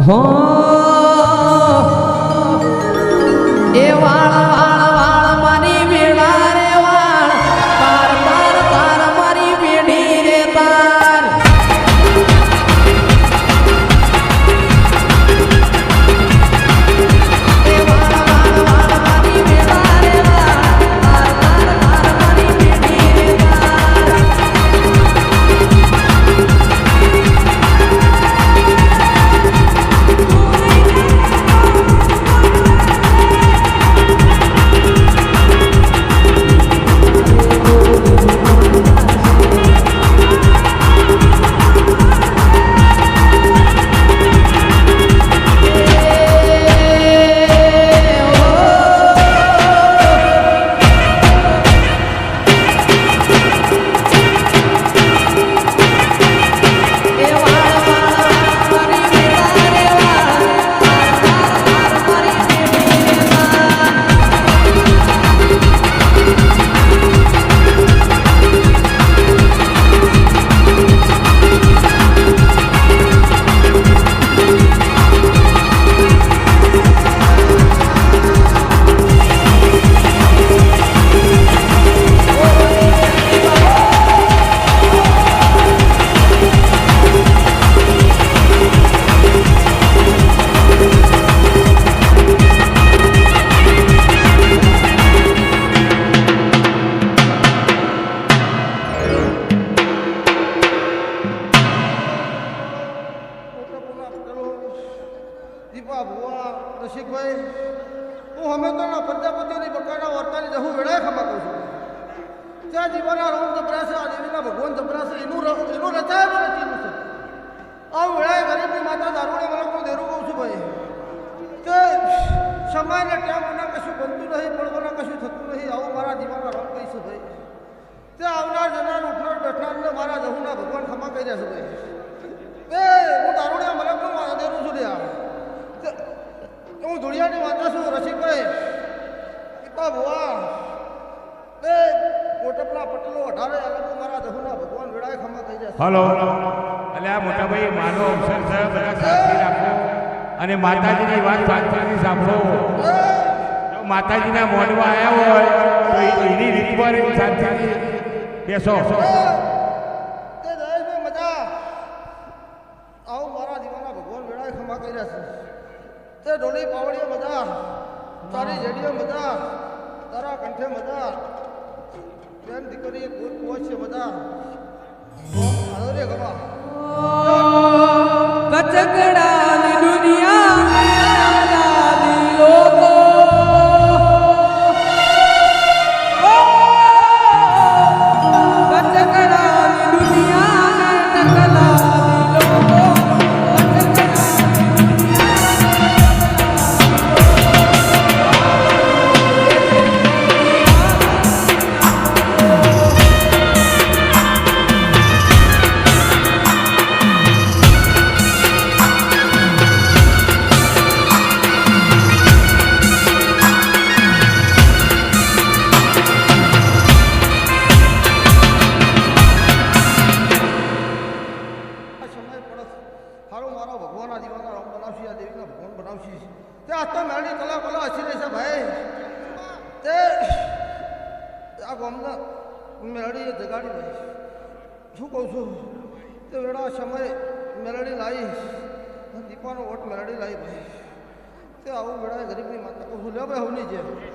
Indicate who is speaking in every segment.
Speaker 1: હો એ વાળ વાળ વાળ મારી વેળા રે વાળ પાર પાર તાર મારી વેડી રે તાર એ વાળ વાળ વાળ મારી વેળા રે વાળ પાર પાર તાર મારી વેડી રે તાર
Speaker 2: દીપા ભુવા રસિકભાઈ હું હમેશા પ્રજાપતિની બકાના વર્તાની જહું વેળાએ ખમા કહું છું ત્યાં જીવાના રામ જબરાશે આ દેવીના ભગવાન જબરાશે એનું રચાયેલું રચેલું છે આ વેળાએ ગરીબની માતા દારૂડી મલકનું દેરું કહું છું ભાઈ કે સમયને ટાઈમના કશું બનતું નહીં પડવાના કશું થતું નહીં આવું મારા જીવાના રામ કહીશું ભાઈ તે આવનાર જનાર ઉઠનાર બેઠનારને મારા જહુના ભગવાન ખમા કહી રહ્યા છે ભાઈ હું દારૂડિયા મલકનું દેરું છું લ્યા હું ધુળિયાની માતા છું રસિકભાઈ દીપા ભુવા બે કોટપલા પટલો 18 અલગ મારા જહુના ભગવાન વેળાએ ખમા થઈ જશે
Speaker 3: હલો એટલે આ મોટા ભાઈ માનો અવસર છે બધા સાચી રાખો અને માતાજીની વાત શાંતિથી સાંભળો જો માતાજીના મોઢમાં આવ્યા હોય તો એની રીત પર શાંતિથી બેસો
Speaker 2: તે જયેશભાઈ મજા આવું મારા દીવાના ભગવાન વેળાએ ખમા કરી રહ્યા છે તે ઢોલી પાવડીએ મજા તારી જેડીએ મજા તારા કંઠે મજા બેન દીકરી દૂર પહોંચશે મજા આદરે ગવા
Speaker 1: કચકડાની દુનિયાની લોકો કચકડાની દુનિયાના ટકલાની લોકો
Speaker 2: હારું મારા ભગવાન આ દીવાના રામ બનાવશી આ દેવીના ભગવાન બનાવશી તે આ તો મેળી કલા કલા હસી રહી છે ભાઈ તે આ ગામના મેળડીએ જગાડી ભાઈ શું કહું છું તે વેળા સમય મેળડી લાવી દીપાનો વોટ મેળડી લાવી ભાઈ તે આવું વેળાએ ગરીબની માતા કહું છું લે ભાઈ હું નહીં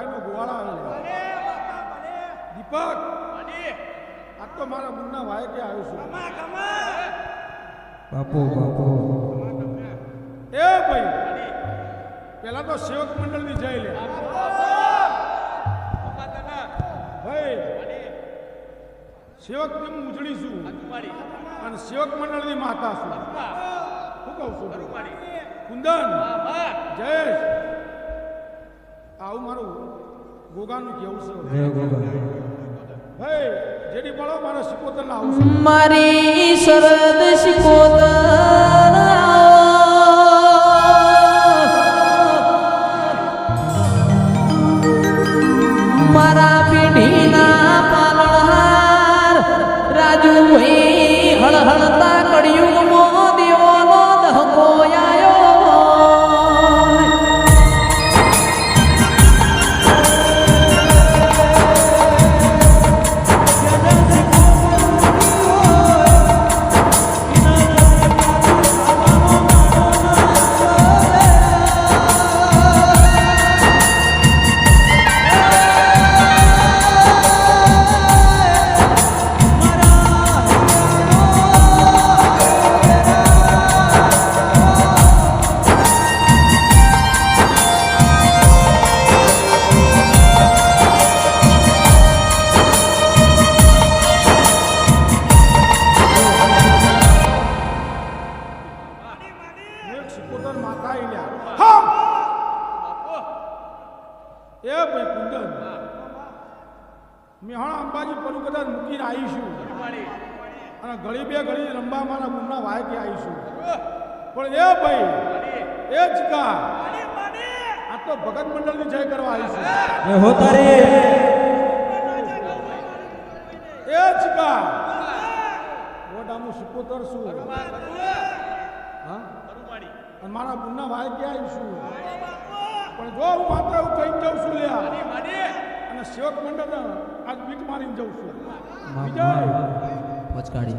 Speaker 4: ગાયનો ગોવાળો આવ્યો દીપક આ તો મારા મુન્ના ભાઈ કે આવ્યો છું
Speaker 1: બાપુ બાપુ
Speaker 4: એ ભાઈ પેલા તો સેવક મંડળની જઈ લે ભાઈ સેવક ની ઉજળી છું અને સેવક મંડળની માતા છું શું કહું છું કુંદન જયેશ આવું મારું ગોગાનું કેવું છે
Speaker 1: જય ગોગા
Speaker 4: ભાઈ જેડી મળો મારા સિકોતર ના આવું
Speaker 1: મારી શરદ શિકોતર મારા પેઢીના પાલનહાર રાજુ ભાઈ હળહળતા કળિયુગમાં દેવોનો દહકો આયો
Speaker 4: એક સિકોતર માતા આઈલ્યા હા એ ભાઈ કુંદન મેહાણા અંબાજી પર કદાચ મૂકીને આવીશું અને ઘડી બે ઘડી રંબા મારા મુન્ના ભાઈ કે આવીશું પણ એ ભાઈ એ ચિકા આ તો ભગત મંડળની જય કરવા આવીશું
Speaker 1: એ હોતારે
Speaker 4: એ ચિકા ઓડામું સિકોતર છું હા અને મારા મુન્ના ભાઈ કે આવીશું પણ જો હું માત્ર એવું કહી જાઉં છું લ્યા અને સેવક મંડળ આજ બીટ મારીને જાઉં છું વિજય
Speaker 1: પચકાડી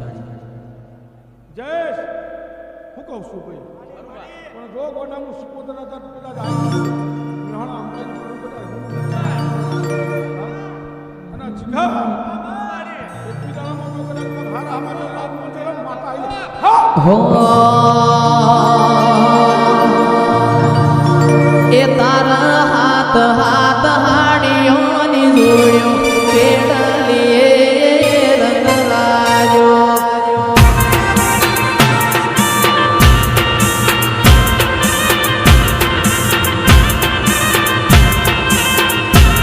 Speaker 4: જયેશ હું કહું છું ભાઈ પણ જો ગોડામું સિકોતર હતા તો કદાચ આવીશું મેહાણા અંબાજી પર કદાચ અને ચિકા એકબીજામાં જો કદાચ હારા અમારે લાભ મળશે માતા આવી હા
Speaker 1: એ તારા હાથ હાથ હાડીઓની જોડ્યો કેળલીએ રંગ લાગ્યો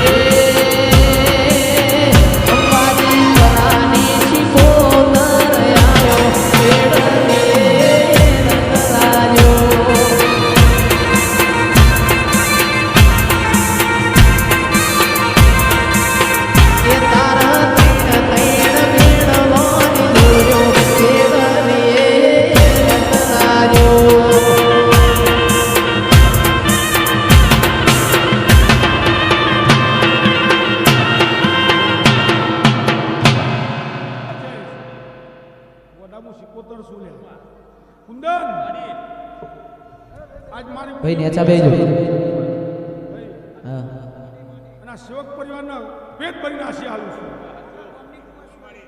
Speaker 1: એ અંબાજી પરાની શિકોતર આવ્યો કેળલીએ રંગ લાગ્યો એ તારા તૈણ મેળવાની જોડ્યો કેળલીએ રંગ લાગ્યો
Speaker 4: ગોડામું સિકોતર શું લે કુંદન આજ મારી
Speaker 1: ભાઈ નેચા બેજો
Speaker 4: ભાઈ
Speaker 1: હા
Speaker 4: અને આ સેવક પરિવારના પેટ ભરીને આશી આલું છું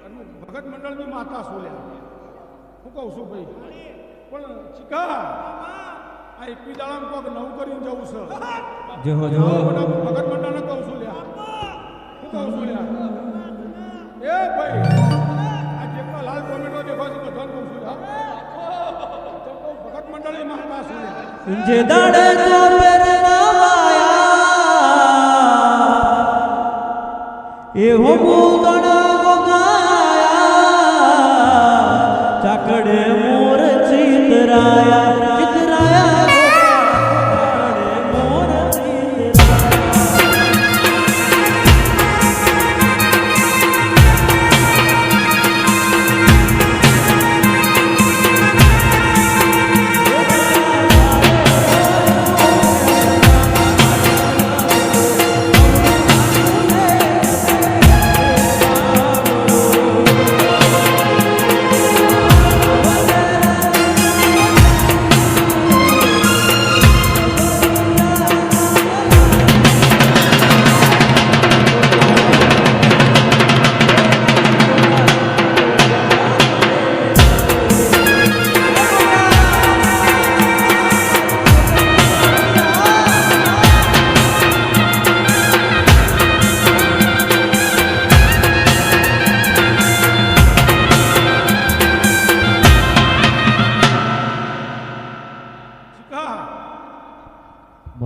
Speaker 4: અને હું ભગત મંડળની માતા છું લ્યા હું કહું છું ભાઈ પણ ચિકા આ એકવી દાડામાં કોક નવું કરીને જવું છે
Speaker 1: જો
Speaker 4: ભગત મંડળને કહું છું લ્યા હું કહું છું લ્યા એ ભાઈ આ જેટલો લાલ ટોમેટો દેખો છે બધાને કહું છું લ્યા તો કહું ભગત મંડળની માતા છું લ્યા
Speaker 1: જે દાડે તો એ હો મુદણ ગોગાયા ચાકડે મોર ચિતરાયા ચિતરાયા ચાકડે મોર ચિતરાયા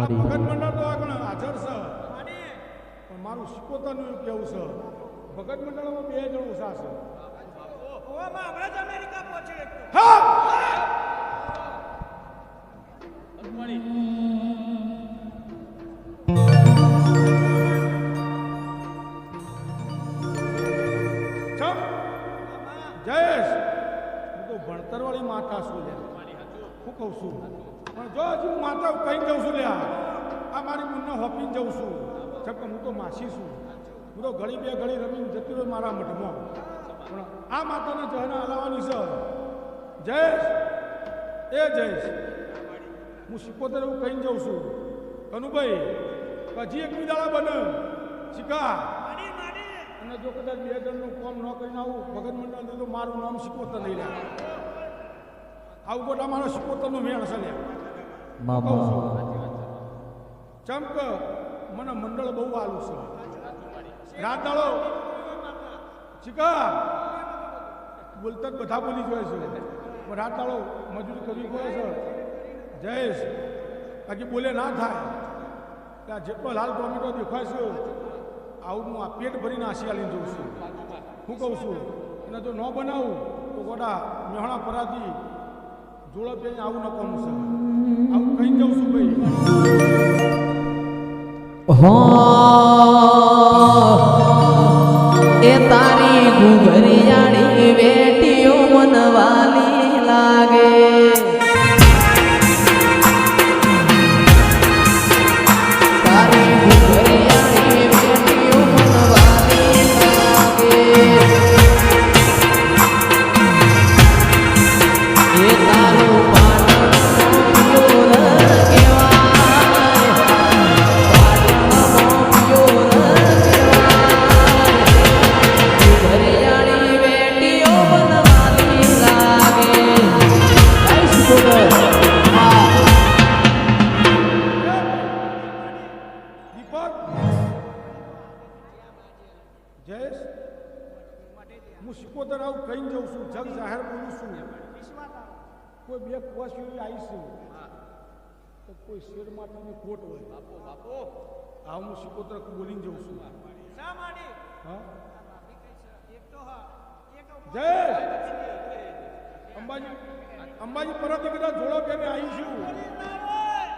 Speaker 1: મારી
Speaker 4: ભગત મંડળ તો આગળ હાજર છે પણ મારું સિકોતરનું એવું કેવું છે ભગત મંડળમાં 2 જણ ઓછા છે હા ચમ જયેશ હું તો ભણતરવાળી માતા છું લે હું કહું છું પણ જો હજી હું માતા કઈ જઉં છું લ્યા આ મારી મુન્ને હોપીને જઉં છું છક હું તો માસી છું હું તો ઘડી 2 ઘડી રમીને જતી રહ્યો મારા મઠમાં પણ આ માતાના જહના હલાવવાની છે જયેશ એ જયેશ હું સિકોતર એવું કહીને જઉં છું કનુભાઈ હજી એક દાડા બને શીખા અને જો કદાચ 2 જણનું કામ ન કરીને આવું ભગત મંડળ તો મારું નામ સિકોતર નહીં લે આવું ગોટા મારો સિકોતરનું વેણ છે લે ચમક મને મંડળ બહુ આલું છે રાત દાડો શીખા બોલતા જ બધા બોલી જોઈએ છે પણ રાત દાડો મજૂરી કરવી પડે છે જયેશ બાકી બોલે ના થાય ત્યાં જેટલો લાલ ટોમેટો દેખાય છે આવું હું આ પેટ ભરીને આશી આલીને જોઉં છું હું કહું છું અને જો ન બનાવું તો ગોડા મેહણા પરાથી જોડો પહેરીને આવું ન કોમ છે આવું કહીને જાઉં છું ભાઈ
Speaker 1: એ તારી ઘુઘરિયાળી વેટીઓ મનવાલી લાગે તારી ઘુઘરિયાળી વેટીઓ મનવાલી લાગે એ તારું
Speaker 4: જયેશ હું સિકોતર આવું કહીને જાઉં છું જગ જાહેર બોલું છું કોઈ 2 કુવાસીઓ આવીશું તો કોઈ શેર માટેની ખોટ હોય આ હું સિકોતર બોલીને જાઉં છું હા જયેશ અંબાજી પરથી કદાચ જોડો કે આવીશું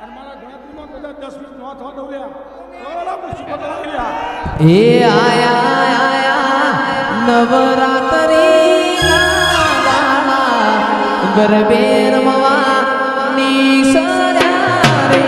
Speaker 4: અને મારા ગણતરીમાં કદાચ 10 મિનિટ ન થવા દઉં
Speaker 1: એ આયા નવરાત્રી ના દાડા ગરબે રમવા નિસર્યા રે